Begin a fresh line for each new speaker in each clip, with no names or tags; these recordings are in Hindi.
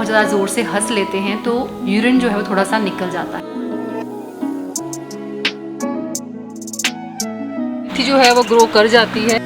बहुत ज़्यादा ज़ोर से हंस लेते हैं तो यूरिन जो है वो थोड़ा सा निकल जाता है। मेथी जो है वो ग्रो कर जाती है।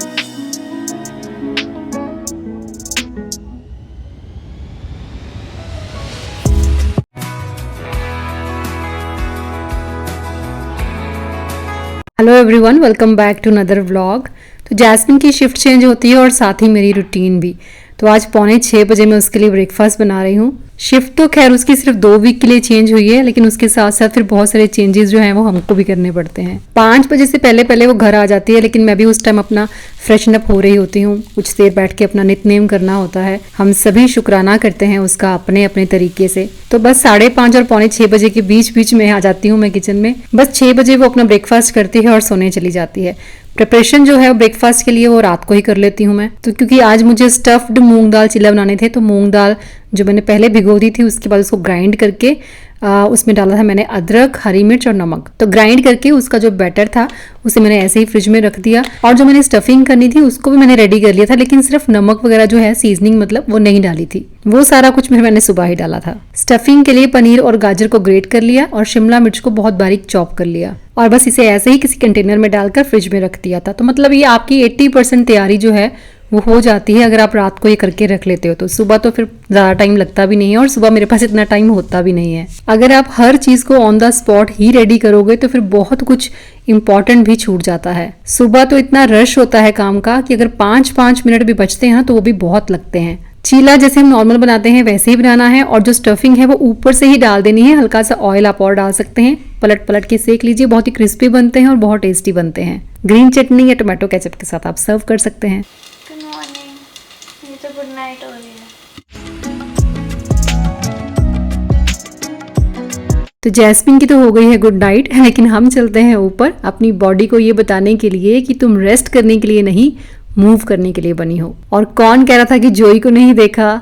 Hello everyone, welcome back to another vlog. तो जैस्मिन की शिफ्ट चेंज होती है और साथ ही मेरी रूटीन भी। तो आज 5:45 बजे मैं उसके लिए ब्रेकफास्ट बना रही हूँ। शिफ्ट तो खैर उसकी सिर्फ 2 वीक के लिए चेंज हुई है, लेकिन उसके साथ साथ फिर बहुत सारे चेंजेस जो हैं वो हमको भी करने पड़ते हैं। 5 बजे से पहले पहले वो घर आ जाती है, लेकिन मैं भी उस टाइम अपना फ्रेशन अप हो रही होती हूँ। कुछ देर बैठ के अपना नितनेम करना होता है। हम सभी शुक्राना करते हैं उसका अपने अपने तरीके से। तो बस 5:30 और 5:45 बजे के बीच बीच में आ जाती हूँ मैं किचन में। बस 6 बजे वो अपना ब्रेकफास्ट करती है और सोने चली जाती है। प्रिपरेशन जो है ब्रेकफास्ट के लिए वो रात को ही कर लेती हूँ मैं। तो क्योंकि आज मुझे स्टफ्ड मूंग दाल चिल्ला बनाने थे, तो मूंग दाल जो मैंने पहले भिगो दी थी उसके बाद उसको ग्राइंड करके उसमें डाला था मैंने अदरक, हरी मिर्च और नमक। तो ग्राइंड करके उसका जो बैटर था उसे मैंने ऐसे ही फ्रिज में रख दिया। और जो मैंने स्टफिंग करनी थी उसको भी मैंने रेडी कर लिया था, लेकिन सिर्फ नमक वगैरह जो है सीजनिंग मतलब वो नहीं डाली थी। वो सारा कुछ मैंने सुबह ही डाला था। स्टफिंग के लिए पनीर और गाजर को ग्रेट कर लिया और शिमला मिर्च को बहुत बारीक चॉप कर लिया और बस इसे ऐसे ही किसी कंटेनर में डालकर फ्रिज में रख दिया था। तो मतलब ये आपकी 80% तैयारी जो है वो हो जाती है अगर आप रात को ये करके रख लेते हो। तो सुबह तो फिर ज़्यादा टाइम लगता भी नहीं है और सुबह मेरे पास इतना टाइम होता भी नहीं है। अगर आप हर चीज़ को on the spot he ready करोगे तो फिर बहुत कुछ इंपॉर्टेंट भी छूट जाता है। सुबह तो इतना रश होता है काम का कि अगर 5-5 मिनट भी बचते हैं तो वो भी बहुत लगते हैं। चीला जैसे हम नॉर्मल बनाते हैं वैसे ही बनाना है और जो स्टफिंग है वो ऊपर से ही डाल देनी है। हल्का सा ऑयल आप और डाल सकते हैं। पलट पलट के सेक लीजिए, बहुत ही क्रिस्पी बनते हैं और बहुत टेस्टी बनते हैं। ग्रीन चटनी या टोमेटो केचप के साथ आप सर्व कर सकते हैं।
गुड मॉर्निंग, ये तो गुड नाइट हो रही है।
तो जैस्मिन की तो हो गई है गुड नाइट, लेकिन हम चलते हैं ऊपर अपनी बॉडी को ये बताने के लिए कि तुम रेस्ट करने के लिए नहीं, मूव करने के लिए बनी हो। और कौन कह रहा था कि जोई को नहीं देखा?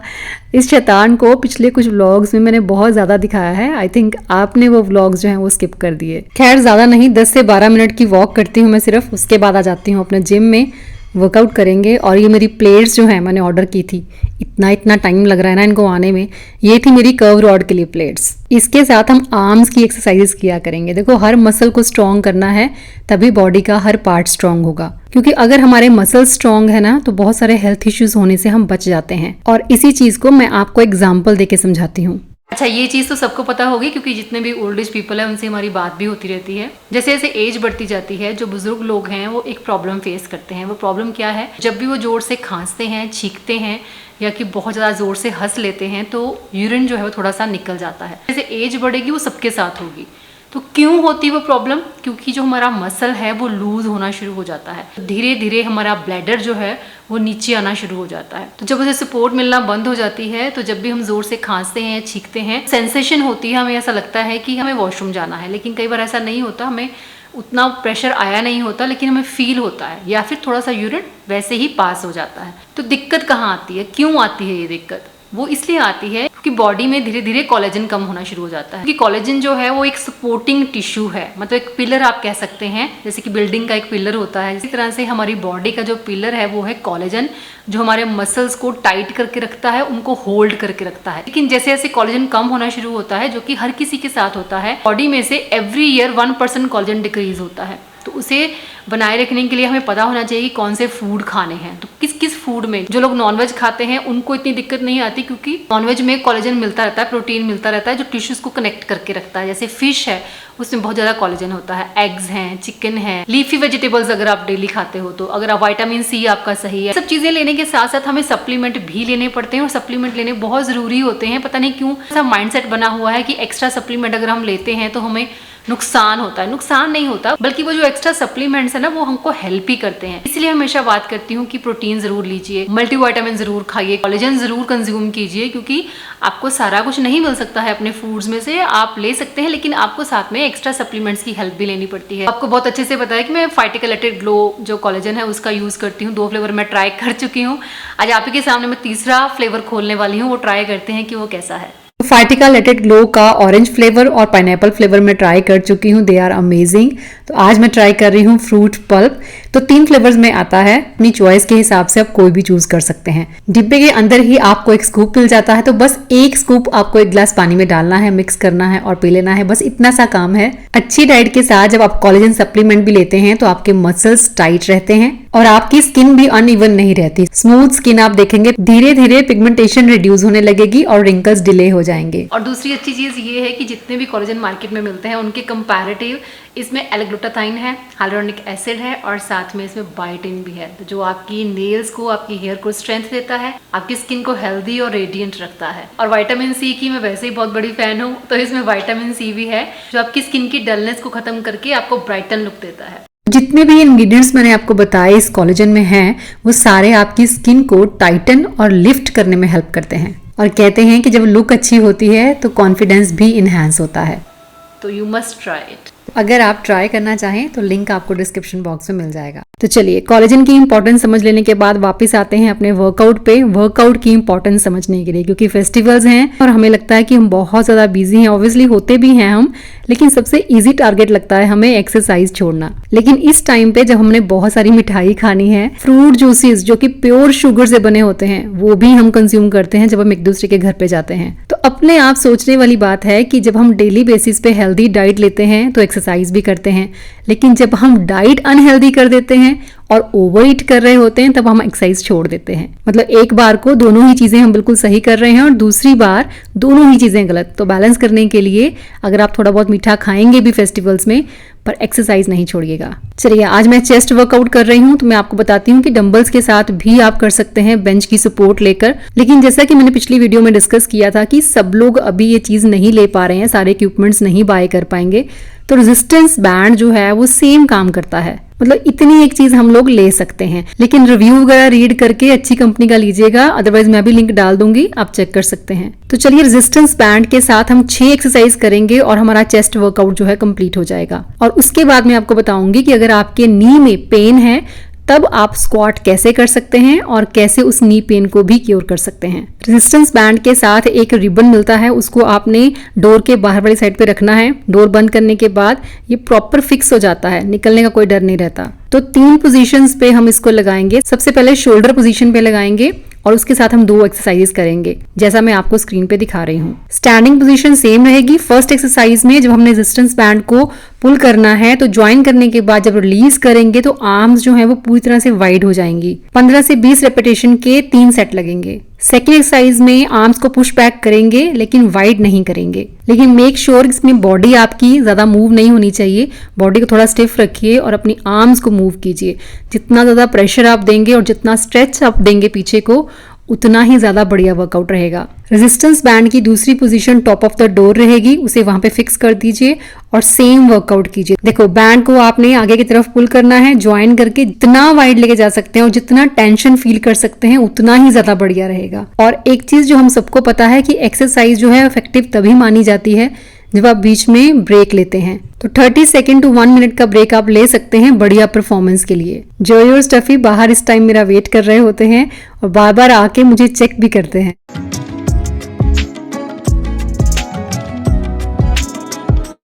इस शैतान को पिछले कुछ व्लॉग्स में मैंने बहुत ज़्यादा दिखाया है। आई थिंक आपने वो व्लॉग्स जो हैं वो स्किप कर दिए। खैर ज़्यादा नहीं, 10 से 12 मिनट की वॉक करती हूँ मैं सिर्फ। उसके बाद आ जाती हूँ अपने जिम में, वर्कआउट करेंगे। और ये मेरी प्लेट्स जो हैं मैंने ऑर्डर की थी, इतना टाइम लग रहा है ना इनको आने में। ये थी मेरी कर्व रॉड के लिए प्लेट्स। इसके साथ हम आर्म्स की एक्सरसाइजेस किया करेंगे। देखो, हर मसल को स्ट्रॉन्ग करना है, तभी बॉडी का हर पार्ट स्ट्रॉन्ग होगा। क्योंकि अगर हमारे मसल स्ट्रॉन्ग है ना तो बहुत सारे हेल्थ इश्यूज होने से हम बच जाते हैं। और इसी चीज को मैं आपको एग्जाम्पल देके समझाती हूँ। अच्छा, ये चीज़ तो सबको पता होगी क्योंकि जितने भी ओल्ड एज पीपल हैं उनसे हमारी बात भी होती रहती है। जैसे जैसे एज बढ़ती जाती है, जो बुजुर्ग लोग हैं वो एक प्रॉब्लम फेस करते हैं। वो प्रॉब्लम क्या है? जब भी वो जोर से खांसते हैं, छींकते हैं या कि बहुत ज़्यादा जोर से हंस लेते हैं तो यूरिन जो है वो थोड़ा सा निकल जाता है। जैसे एज बढ़ेगी वो सबके साथ होगी। तो क्यों होती है वो प्रॉब्लम? क्योंकि जो हमारा मसल है वो लूज होना शुरू हो जाता है। धीरे धीरे हमारा ब्लैडर जो है वो नीचे आना शुरू हो जाता है। तो जब उसे सपोर्ट मिलना बंद हो जाती है तो जब भी हम जोर से खांसते हैं, छींकते हैं, सेंसेशन होती है, हमें ऐसा लगता है कि हमें वॉशरूम जाना है। लेकिन कई बार ऐसा नहीं होता, हमें उतना प्रेशर आया नहीं होता, लेकिन हमें फील होता है या फिर थोड़ा सा यूरिन वैसे ही पास हो जाता है। तो दिक्कत कहाँ आती है? क्यों आती है ये दिक्कत? वो इसलिए आती है कि बॉडी में धीरे धीरे कोलेजन कम होना शुरू हो जाता है। क्योंकि कोलेजन जो है वो एक सपोर्टिंग टिश्यू है, मतलब एक पिलर आप कह सकते हैं। जैसे कि बिल्डिंग का एक पिलर होता है, इसी तरह से हमारी बॉडी का जो पिलर है वो है कोलेजन, जो हमारे मसल्स को टाइट करके रखता है, उनको होल्ड करके रखता है। लेकिन जैसे जैसे कोलेजन कम होना शुरू होता है, जो कि हर किसी के साथ होता है, बॉडी में से एवरी ईयर 1% कोलेजन डिक्रीज होता है। तो उसे बनाए रखने के लिए हमें पता होना चाहिए कि कौन से फूड खाने हैं। तो किस किस फूड में, जो लोग नॉनवेज खाते हैं उनको इतनी दिक्कत नहीं आती, क्योंकि नॉनवेज में कोलेजन मिलता रहता है, प्रोटीन मिलता रहता है जो टिश्यूज को कनेक्ट करके रखता है। जैसे फिश है, उसमें बहुत ज़्यादा कोलेजन होता है। एग्स हैं, चिकन है, लीफी वेजिटेबल्स अगर आप डेली खाते हो तो, अगर आप विटामिन सी आपका सही है। सब चीज़ें लेने के साथ साथ हमें सप्लीमेंट भी लेने पड़ते हैं और सप्लीमेंट लेने बहुत ज़रूरी होते हैं। पता नहीं क्यों ऐसा माइंडसेट बना हुआ है कि एक्स्ट्रा सप्लीमेंट अगर हम लेते हैं तो हमें नुकसान होता है। नुकसान नहीं होता, बल्कि वो जो एक्स्ट्रा सप्लीमेंट्स है ना वो हमको हेल्प ही करते हैं। इसलिए हमेशा बात करती हूँ कि प्रोटीन जरूर लीजिए, मल्टीविटामिन जरूर खाइए, कोलेजन जरूर कंज्यूम कीजिए, क्योंकि आपको सारा कुछ नहीं मिल सकता है अपने फूड्स में से। आप ले सकते हैं, लेकिन आपको साथ में एक्स्ट्रा सप्लीमेंट्स की हेल्प भी लेनी पड़ती है। आपको बहुत अच्छे से पता है कि मैं फाइटिकलेटेड ग्लो जो कोलेजन है उसका यूज करती हूँ। 2 फ्लेवर मैं ट्राई कर चुकी हूँ। आज आप ही के सामने मैं तीसरा फ्लेवर खोलने वाली हूँ, वो ट्राई करते हैं कि वो कैसा है। फार्टिका लेट इट ग्लो का ऑरेंज फ्लेवर और पाइनएप्पल फ्लेवर में ट्राई कर चुकी हूँ, दे आर अमेजिंग। तो आज मैं ट्राई कर रही हूँ फ्रूट पल्प। तो 3 फ्लेवर्स में आता है, अपनी चॉइस के हिसाब से आप कोई भी चूज कर सकते हैं। डिब्बे के अंदर ही आपको एक स्कूप मिल जाता है, तो बस एक स्कूप आपको एक ग्लास पानी में डालना है, मिक्स करना है और पी लेना है, बस इतना सा काम है। अच्छी डाइट के साथ जब आप कोलेजन सप्लीमेंट भी लेते हैं तो आपके मसल्स टाइट रहते हैं और आपकी स्किन भी अनइवन नहीं रहती। स्मूथ स्किन आप देखेंगे, धीरे धीरे पिगमेंटेशन रिड्यूस होने लगेगी और रिंकल्स डिले हो जाएंगे। और दूसरी अच्छी चीज ये है कि जितने भी कोलेजन मार्केट में मिलते हैं उनके कंपैरेटिव इसमें एल-ग्लूटाथाइन है, हाइलुरोनिक एसिड है और साथ में इसमें बायोटिन भी है, जो आपकी नेल्स को, आपकी हेयर को स्ट्रेंथ देता है, आपकी स्किन को हेल्दी और रेडिएंट रखता है। और विटामिन सी की मैं वैसे ही बहुत बड़ी फैन हूँ, तो इसमें विटामिन सी भी है जो आपकी स्किन की डलनेस को खत्म करके आपको ब्राइटन लुक देता है। जितने भी इंग्रेडिएंट्स मैंने आपको बताए इस कोलेजन में हैं, वो सारे आपकी स्किन को टाइटन और लिफ्ट करने में हेल्प करते हैं। और कहते हैं कि जब लुक अच्छी होती है तो कॉन्फिडेंस भी इनहैंस होता है। तो यू मस्ट ट्राई इट। अगर आप ट्राई करना चाहें तो लिंक आपको डिस्क्रिप्शन बॉक्स में मिल जाएगा। तो चलिए, कोलेजन की इंपॉर्टेंस समझ लेने के बाद वापस आते हैं अपने वर्कआउट पे, वर्कआउट की इंपॉर्टेंस समझने के लिए, क्योंकि फेस्टिवल्स हैं और हमें लगता है कि हम बहुत ज्यादा बिजी हैं। ऑब्वियसली होते भी हैं हम, लेकिन सबसे इजी टारगेट लगता है हमें एक्सरसाइज छोड़ना। लेकिन इस टाइम पे जब हमने बहुत सारी मिठाई खानी है, फ्रूट जूसेस जो कि प्योर शुगर से बने होते हैं वो भी हम कंज्यूम करते हैं जब हम एक दूसरे के घर पे जाते हैं, तो अपने आप सोचने वाली बात है कि जब हम डेली बेसिस पे हेल्दी डाइट लेते हैं तो एक्सरसाइज भी करते हैं, लेकिन जब हम डाइट अनहेल्दी कर देते हैं और ओवर ईट कर रहे होते हैं तब हम एक्सरसाइज छोड़ देते हैं। मतलब एक बार को दोनों ही चीजें हम बिल्कुल सही कर रहे हैं और दूसरी बार दोनों ही चीजें गलत। तो बैलेंस करने के लिए अगर आप थोड़ा बहुत मीठा खाएंगे भी फेस्टिवल्स में, पर एक्सरसाइज नहीं छोड़िएगा। चलिए, आज मैं चेस्ट वर्कआउट कर रही हूँ, तो मैं आपको बताती हूँ कि डंबल्स के साथ भी आप कर सकते हैं बेंच की सपोर्ट लेकर। लेकिन जैसा कि मैंने पिछली वीडियो में डिस्कस किया था कि सब लोग अभी ये चीज नहीं ले पा रहे हैं, सारे इक्विपमेंट्स नहीं बाय कर पाएंगे, तो रेजिस्टेंस बैंड जो है वो सेम काम करता है। मतलब इतनी एक चीज हम लोग ले सकते हैं, लेकिन रिव्यू वगैरह रीड करके अच्छी कंपनी का लीजिएगा, अदरवाइज मैं भी लिंक डाल दूंगी, आप चेक कर सकते हैं। तो चलिए, रेजिस्टेंस बैंड के साथ हम 6 एक्सरसाइज करेंगे और हमारा चेस्ट वर्कआउट जो है कंप्लीट हो जाएगा। और उसके बाद मैं आपको बताऊंगी कि अगर आपके नी में पेन है तब आप स्क्वाट कैसे कर सकते हैं और कैसे उस नी पेन को भी क्योर कर सकते हैं। रेजिस्टेंस बैंड के साथ एक रिबन मिलता है, उसको आपने डोर के बाहर वाली साइड पे रखना है। डोर बंद करने के बाद ये प्रॉपर फिक्स हो जाता है, निकलने का कोई डर नहीं रहता। तो 3 पोजीशंस पे हम इसको लगाएंगे। सबसे पहले शोल्डर पोजीशन पे लगाएंगे और उसके साथ हम 2 एक्सरसाइज करेंगे, जैसा मैं आपको स्क्रीन पे दिखा रही हूँ। स्टैंडिंग पोजीशन सेम रहेगी। फर्स्ट एक्सरसाइज में जब हमने रेजिस्टेंस बैंड को पुल करना है तो ज्वाइन करने के बाद जब रिलीज करेंगे तो आर्म्स जो है वो पूरी तरह से वाइड हो जाएंगी। 15 से 20 रेपिटेशन के 3 सेट लगेंगे। सेकेंड एक्सरसाइज में आर्म्स को पुश बैक करेंगे लेकिन वाइड नहीं करेंगे। लेकिन मेक श्योर इसमें बॉडी आपकी ज्यादा मूव नहीं होनी चाहिए, बॉडी को थोड़ा स्टिफ रखिए और अपनी आर्म्स को मूव कीजिए। जितना ज्यादा प्रेशर आप देंगे और जितना स्ट्रेच आप देंगे पीछे को, उतना ही ज्यादा बढ़िया वर्कआउट रहेगा। रेजिस्टेंस बैंड की दूसरी position top of the door रहेगी, उसे वहां पे फिक्स कर दीजिए और सेम वर्कआउट कीजिए। देखो, बैंड को आपने आगे की तरफ पुल करना है, ज्वाइन करके जितना वाइड लेके जा सकते हैं और जितना टेंशन फील कर सकते हैं उतना ही ज्यादा बढ़िया रहेगा। और एक चीज जो हम सबको पता है कि एक्सरसाइज जो है इफेक्टिव तभी मानी जाती है जब आप बीच में ब्रेक लेते हैं। तो 30 सेकेंड टू 1 मिनट का ब्रेक आप ले सकते हैं बढ़िया परफॉर्मेंस के लिए। जॉय और स्टफी बाहर इस टाइम मेरा वेट कर रहे होते हैं और बार बार आके मुझे चेक भी करते हैं।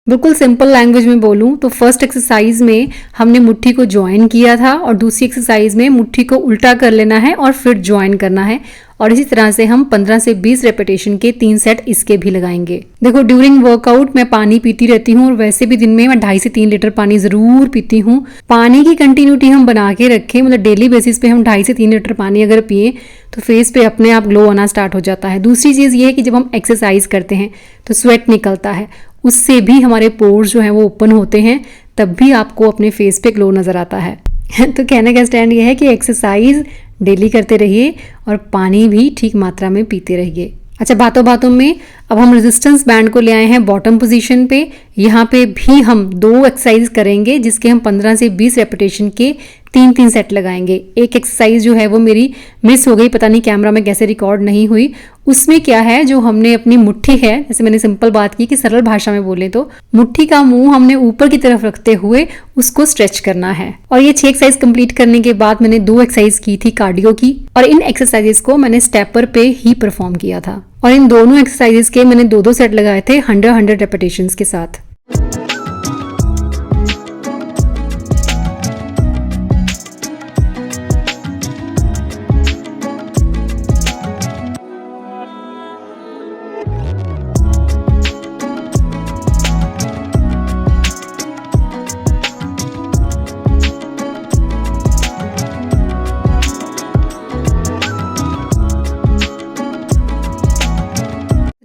बिल्कुल सिंपल लैंग्वेज में बोलूं तो फर्स्ट एक्सरसाइज में हमने मुट्ठी को ज्वाइन किया था और दूसरी एक्सरसाइज में मुट्ठी को उल्टा कर लेना है और फिर ज्वाइन करना है। और इसी तरह से हम 15 से 20 रेपिटेशन के 3 सेट इसके भी लगाएंगे। देखो, ड्यूरिंग वर्कआउट मैं पानी पीती रहती हूँ और वैसे भी दिन में मैं 2.5 से 3 लीटर पानी जरूर पीती हूँ। पानी की कंटिन्यूटी हम बना के रखें, मतलब डेली बेसिस पे हम 2.5 से 3 लीटर पानी अगर पिए तो फेस पे अपने आप ग्लो आना स्टार्ट हो जाता है। दूसरी चीज ये है कि जब हम एक्सरसाइज करते हैं तो स्वेट निकलता है, उससे भी हमारे पोर्स जो हैं वो ओपन होते हैं, तब भी आपको अपने फेस पे ग्लो नजर आता है। तो कहने का स्टैंड ये है कि एक्सरसाइज डेली करते रहिए और पानी भी ठीक मात्रा में पीते रहिए। अच्छा, बातों बातों में अब हम रेजिस्टेंस बैंड को ले आए हैं बॉटम पोजीशन पे। यहाँ पे भी हम 2 एक्सरसाइज करेंगे जिसके हम 15 से 20 रेपिटेशन के 3-3 सेट लगाएंगे। एक एक्सरसाइज जो है वो मेरी मिस हो गई, पता नहीं कैमरा में कैसे रिकॉर्ड नहीं हुई, उसमें क्या है, जो हमने अपनी मुट्ठी है, जैसे मैंने सिंपल बात की कि सरल भाषा में बोले तो मुट्ठी का मुंह हमने ऊपर की तरफ रखते हुए उसको स्ट्रेच करना है। और ये 6 एक्सरसाइज कंप्लीट करने के बाद मैंने 2 एक्सरसाइज की थी कार्डियो की, और इन एक्सरसाइजेस को मैंने स्टेपर पे ही परफॉर्म किया था। और इन दोनों एक्सरसाइजेस के मैंने 2-2 सेट लगाए थे 100 रेपिटेशंस के साथ।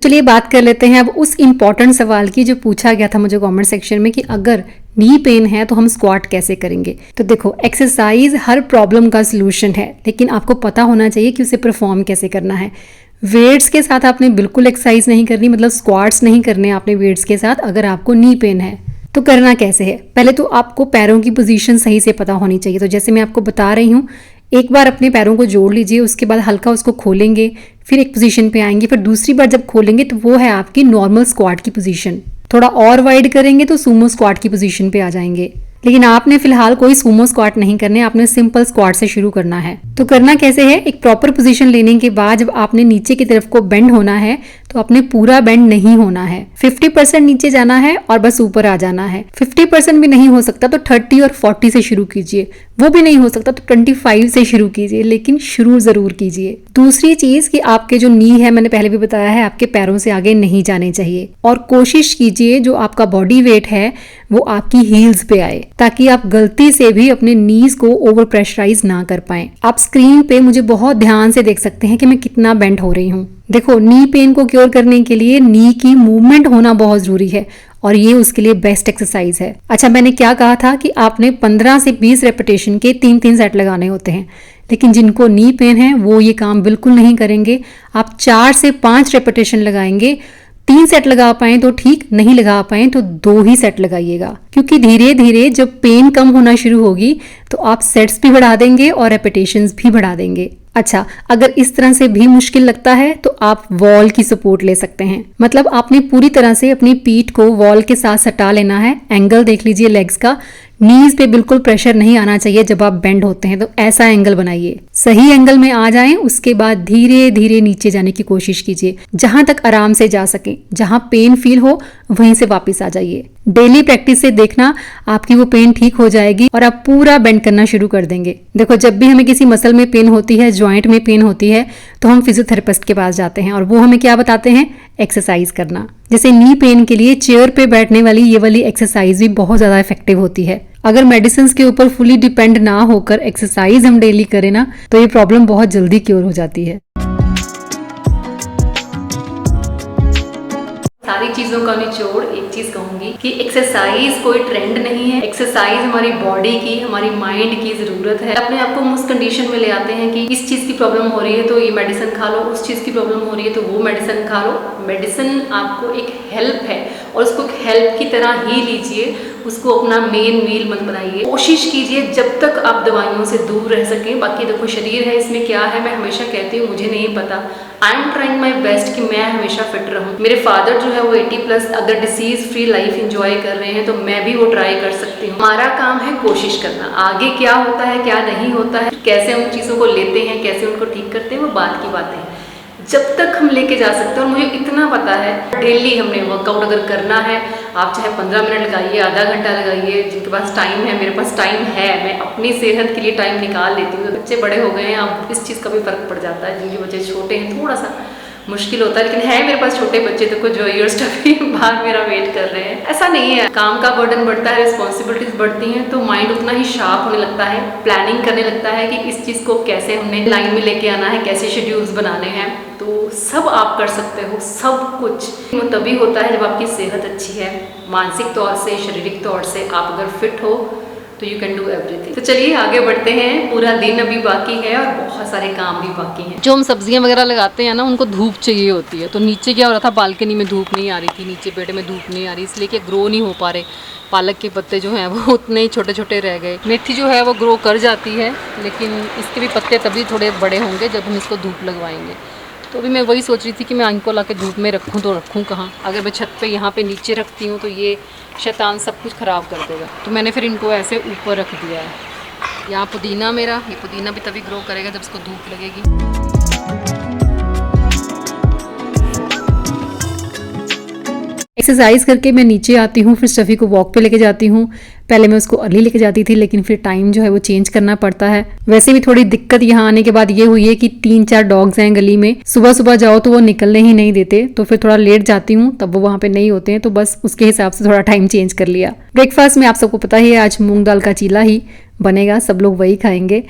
चलिए बात कर लेते हैं अब उस इम्पॉर्टेंट सवाल की जो पूछा गया था मुझे कमेंट सेक्शन में कि अगर नी पेन है तो हम स्क्वाट कैसे करेंगे। तो देखो, एक्सरसाइज हर प्रॉब्लम का सलूशन है, लेकिन आपको पता होना चाहिए कि उसे परफॉर्म कैसे करना है। वेट्स के साथ आपने बिल्कुल एक्सरसाइज नहीं करनी, मतलब स्क्वाट्स नहीं करने आपने वेट्स के साथ अगर आपको नी पेन है। तो करना कैसे है, पहले तो आपको पैरों की पोजीशन सही से पता होनी चाहिए। तो जैसे मैं आपको बता रही हूँ, एक बार अपने पैरों को जोड़ लीजिए, उसके बाद हल्का उसको खोलेंगे, फिर एक पोजीशन पे आएंगे, फिर दूसरी बार जब खोलेंगे तो वो है आपकी नॉर्मल स्क्वाट की पोजीशन। थोड़ा और वाइड करेंगे तो सूमो स्क्वाट की पोजीशन पे आ जाएंगे। लेकिन आपने फिलहाल कोई सूमो स्क्वाट नहीं करने, आपने सिंपल स्क्वाट से शुरू करना है। तो करना कैसे है, एक प्रॉपर पोजीशन लेने के बाद जब आपने नीचे की तरफ को बेंड होना है तो आपने पूरा बेंड नहीं होना है, 50% नीचे जाना है और बस ऊपर आ जाना है। 50% भी नहीं हो सकता तो 30 और 40 से शुरू कीजिए, वो भी नहीं हो सकता तो 25 से शुरू कीजिए, लेकिन शुरू जरूर कीजिए। दूसरी चीज कि आपके जो नी है, मैंने पहले भी बताया है, आपके पैरों से आगे नहीं जाने चाहिए। और कोशिश कीजिए जो आपका बॉडी वेट है वो आपकी हील्स पे आए, ताकि आप गलती से भी अपने नीज को ओवर प्रेशराइज ना कर पाए। आप स्क्रीन पे मुझे बहुत ध्यान से देख सकते हैं कि मैं कितना बेंड हो रही हूँ। देखो, नी पेन को क्योर करने के लिए नी की मूवमेंट होना बहुत जरूरी है और ये उसके लिए बेस्ट एक्सरसाइज है। अच्छा, मैंने क्या कहा था कि आपने 15 से 20 रेपिटेशन के 3-3 सेट लगाने होते हैं, लेकिन जिनको नी पेन है वो ये काम बिल्कुल नहीं करेंगे। आप 4 से 5 रेपिटेशन लगाएंगे। 3 सेट लगा पाए तो ठीक, नहीं लगा पाए तो 2 ही सेट लगाइएगा, क्योंकि धीरे धीरे जब पेन कम होना शुरू होगी तो आप सेट्स भी बढ़ा देंगे और रेपिटेशंस भी बढ़ा देंगे। अच्छा, अगर इस तरह से भी मुश्किल लगता है तो आप वॉल की सपोर्ट ले सकते हैं। मतलब आपने पूरी तरह से अपनी पीठ को वॉल के साथ सटा लेना है। एंगल देख लीजिए लेग्स का, नीज पे बिल्कुल प्रेशर नहीं आना चाहिए जब आप बेंड होते हैं, तो ऐसा एंगल बनाइए। सही एंगल में आ जाएं, उसके बाद धीरे धीरे नीचे जाने की कोशिश कीजिए, जहां तक आराम से जा सके। जहां पेन फील हो वहीं से वापस आ जाइए। डेली प्रैक्टिस से देखना आपकी वो पेन ठीक हो जाएगी और आप पूरा बेंड करना शुरू कर देंगे। देखो, जब भी हमें किसी मसल में पेन होती है, जॉइंट में पेन होती है, तो हम फिजियोथेरेपिस्ट के पास जाते हैं और वो हमें क्या बताते हैं, एक्सरसाइज करना। जैसे नी पेन के लिए चेयर पे बैठने वाली ये वाली एक्सरसाइज भी बहुत ज्यादा इफेक्टिव होती है। अगर मेडिसिन के ऊपर फुली डिपेंड ना होकर एक्सरसाइज हम डेली करें ना, तो ये प्रॉब्लम बहुत जल्दी क्योर हो जाती है। सारी चीजों का निचोड़ एक चीज कहूंगी कि एक्सरसाइज कोई ट्रेंड नहीं है। एक्सरसाइज हमारी बॉडी की, हमारी माइंड की जरूरत है। अपने आप को उस कंडीशन में ले आते हैं कि इस चीज की प्रॉब्लम हो रही है तो ये मेडिसिन खा लो, उस चीज की प्रॉब्लम हो रही है तो वो मेडिसिन खा लो। मेडिसिन आपको एक हेल्प है और उसको हेल्प की तरह ही लीजिए, उसको अपना मेन मील मत बनाइए। कोशिश कीजिए जब तक आप दवाइयों से दूर रह सकें। बाकी देखो, शरीर है, इसमें क्या है, मैं हमेशा कहती हूँ मुझे नहीं पता। I am trying my best कि मैं हमेशा फिट रहूँ। मेरे फादर जो है वो 80+ अगर डिसीज फ्री लाइफ एंजॉय कर रहे हैं तो मैं भी वो ट्राई कर सकती हूँ। हमारा काम है कोशिश करना। आगे क्या होता है क्या नहीं होता है, कैसे उन चीज़ों को लेते हैं, कैसे उनको ठीक करते हैं, वो बात की बात है। जब तक हम लेके जा सकते हैं, और मुझे इतना पता है डेली हमने वर्कआउट अगर करना है, आप चाहे 15 मिनट लगाइए, आधा घंटा लगाइए, जिनके पास टाइम है, मेरे पास टाइम है, मैं अपनी सेहत के लिए टाइम निकाल लेती हूँ। बच्चे बड़े हो गए हैं, अब इस चीज़ का भी फर्क पड़ जाता है। जिनके बच्चे छोटे हैं थोड़ा सा मुश्किल होता है, लेकिन है मेरे पास छोटे बच्चे तो कुछ ईयर्स तभी बाहर मेरा वेट कर रहे हैं। ऐसा नहीं है, काम का बर्डन बढ़ता है, रिस्पॉन्सिबिलिटीज बढ़ती हैं, तो माइंड उतना ही शार्प होने लगता है, प्लानिंग करने लगता है कि इस चीज़ को कैसे हमने लाइन में लेके आना है, कैसे शेड्यूल्स बनाने हैं। तो सब आप कर सकते हो, सब कुछ वो तभी होता है जब आपकी सेहत अच्छी है, मानसिक तौर से, शारीरिक तौर से आप अगर फिट हो तो यू कैन डू एवरीथिंग। तो चलिए आगे बढ़ते हैं। पूरा दिन अभी बाकी है और बहुत सारे काम भी बाकी हैं। जो हम सब्जियां वगैरह लगाते हैं ना, उनको धूप चाहिए होती है। तो नीचे क्या हो रहा था, बालकनी में धूप नहीं आ रही थी, नीचे पेड़ में धूप नहीं आ रही, इसलिए कि ग्रो नहीं हो पा रहे। पालक के पत्ते जो हैं वो उतने ही छोटे छोटे रह गए। मेथी जो है वो ग्रो कर जाती है, लेकिन इसके भी पत्ते तभी थोड़े बड़े होंगे जब हम इसको धूप लगवाएंगे। तो अभी मैं वही सोच रही थी कि मैं इनको ला के धूप में रखूँ तो रखूँ कहाँ। अगर मैं छत पे यहाँ पे नीचे रखती हूँ तो ये शैतान सब कुछ ख़राब कर देगा, तो मैंने फिर इनको ऐसे ऊपर रख दिया है। यहाँ पुदीना मेरा, ये पुदीना भी तभी ग्रो करेगा जब इसको धूप लगेगी। एक्सरसाइज करके मैं नीचे आती हूँ, फिर स्टफ़ी को वॉक पे लेके जाती हूँ। पहले मैं उसको अर्ली लेके जाती थी, लेकिन फिर टाइम जो है वो चेंज करना पड़ता है। वैसे भी थोड़ी दिक्कत यहाँ आने के बाद ये हुई है कि 3-4 डॉग्स हैं गली में। सुबह सुबह जाओ तो वो निकलने ही नहीं देते, तो फिर थोड़ा लेट जाती हूँ, तब वो वहाँ पे नहीं होते हैं, तो बस उसके हिसाब से थोड़ा टाइम चेंज कर लिया। ब्रेकफास्ट में आप सबको पता ही है आज मूंग दाल का चीला ही बनेगा, सब लोग वही खाएंगे।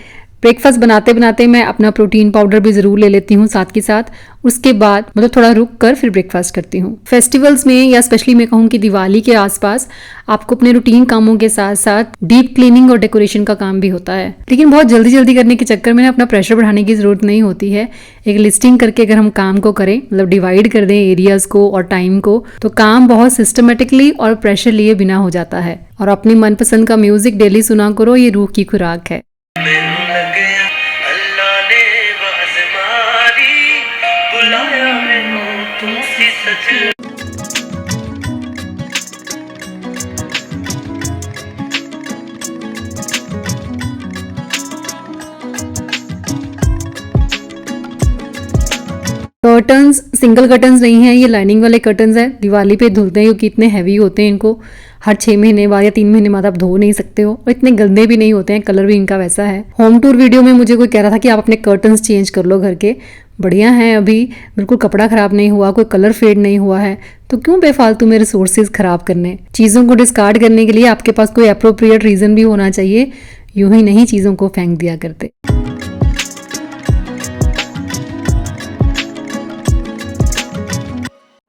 ब्रेकफास्ट बनाते बनाते मैं अपना प्रोटीन पाउडर भी ज़रूर ले लेती हूँ साथ के साथ। उसके बाद मतलब थोड़ा रुक कर फिर ब्रेकफास्ट करती हूँ। फेस्टिवल्स में या स्पेशली मैं कहूँ कि दिवाली के आसपास आपको अपने रूटीन कामों के साथ साथ डीप क्लीनिंग और डेकोरेशन का काम भी होता है, लेकिन बहुत जल्दी जल्दी करने के चक्कर में अपना प्रेशर बढ़ाने की ज़रूरत नहीं होती है। एक लिस्टिंग करके अगर हम काम को करें, मतलब डिवाइड कर दें एरियाज़ को और टाइम को, तो काम बहुत सिस्टमेटिकली और प्रेशर लिए बिना हो जाता है। और अपनी मनपसंद का म्यूज़िक डेली सुना करो, ये रूह की खुराक है। कर्टन्स सिंगल कर्टन्स नहीं है, ये लाइनिंग वाले कर्टन्स है। दिवाली पे धुलते हैं क्योंकि इतने हैवी होते हैं, इनको हर 6 महीने बाद या 3 महीने बाद आप धो नहीं सकते हो, और इतने गंदे भी नहीं होते हैं, कलर भी इनका वैसा है। होम टूर वीडियो में मुझे कोई कह रहा था कि आप अपने कर्टन्स चेंज कर लो घर के, बढ़िया हैं, अभी बिल्कुल कपड़ा खराब नहीं हुआ, कोई कलर फेड नहीं हुआ है, तो क्यों बेफालतू में रिसोर्सेज खराब करने। चीज़ों को डिस्कार्ड करने के लिए आपके पास कोई अप्रोप्रिएट रीज़न भी होना चाहिए, यूं ही नहीं चीज़ों को फेंक दिया करते।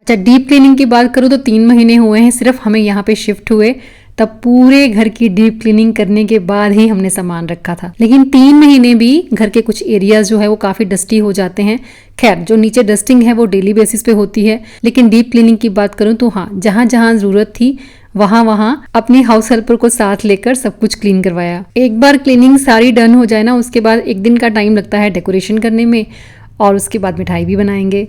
अच्छा, डीप क्लीनिंग की बात करूँ तो 3 महीने हुए हैं सिर्फ हमें यहाँ पे शिफ्ट हुए, तब पूरे घर की डीप क्लीनिंग करने के बाद ही हमने सामान रखा था। लेकिन 3 महीने भी घर के कुछ एरियाज जो है वो काफ़ी डस्टी हो जाते हैं। खैर, जो नीचे डस्टिंग है वो डेली बेसिस पे होती है, लेकिन डीप क्लीनिंग की बात करूँ तो हाँ, जहाँ जहाँ ज़रूरत थी वहाँ अपनी हाउस हेल्पर को साथ लेकर सब कुछ क्लीन करवाया। एक बार क्लीनिंग सारी डन हो जाए ना, उसके बाद 1 दिन का टाइम लगता है डेकोरेशन करने में, और उसके बाद मिठाई भी बनाएंगे।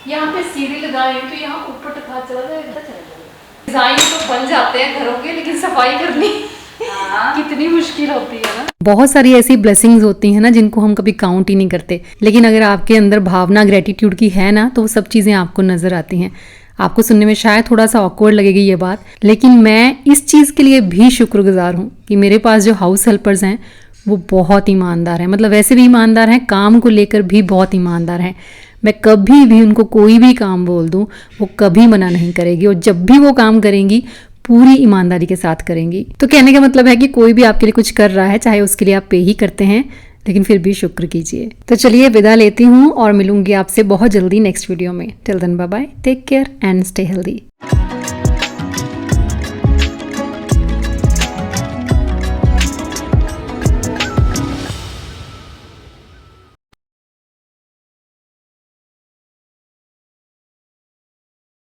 यहाँ पे सीढ़ी लगाए तो यहाँ ऊपर तक हाथ चला जाएगा। डिजाइन तो बन जाते हैं घरों के, लेकिन सफाई करनी कितनी मुश्किल होती है ना। बहुत सारी ऐसी ब्लेसिंग्स होती हैं ना जिनको हम कभी काउंट ही नहीं करते, लेकिन अगर आपके अंदर भावना ग्रेटिट्यूड की है ना, तो वो सब चीज़ें आपको नजर आती हैं। आपको सुनने में शायद थोड़ा सा ऑकवर्ड लगेगी ये बात, लेकिन मैं इस चीज़ के लिए भी शुक्रगुजार हूँ कि मेरे पास जो हाउस हेल्पर्स हैं वो बहुत ईमानदार हैं। मतलब वैसे भी ईमानदार हैं, काम को लेकर भी बहुत ईमानदार हैं। मैं कभी भी उनको कोई भी काम बोल दूं, वो कभी मना नहीं करेगी, और जब भी वो काम करेंगी पूरी ईमानदारी के साथ करेंगी। तो कहने का मतलब है कि कोई भी आपके लिए कुछ कर रहा है, चाहे उसके लिए आप पे ही करते हैं, लेकिन फिर भी शुक्र कीजिए। तो चलिए विदा लेती हूँ और मिलूंगी आपसे बहुत जल्दी नेक्स्ट वीडियो में। Till then bye bye, take care and stay healthy.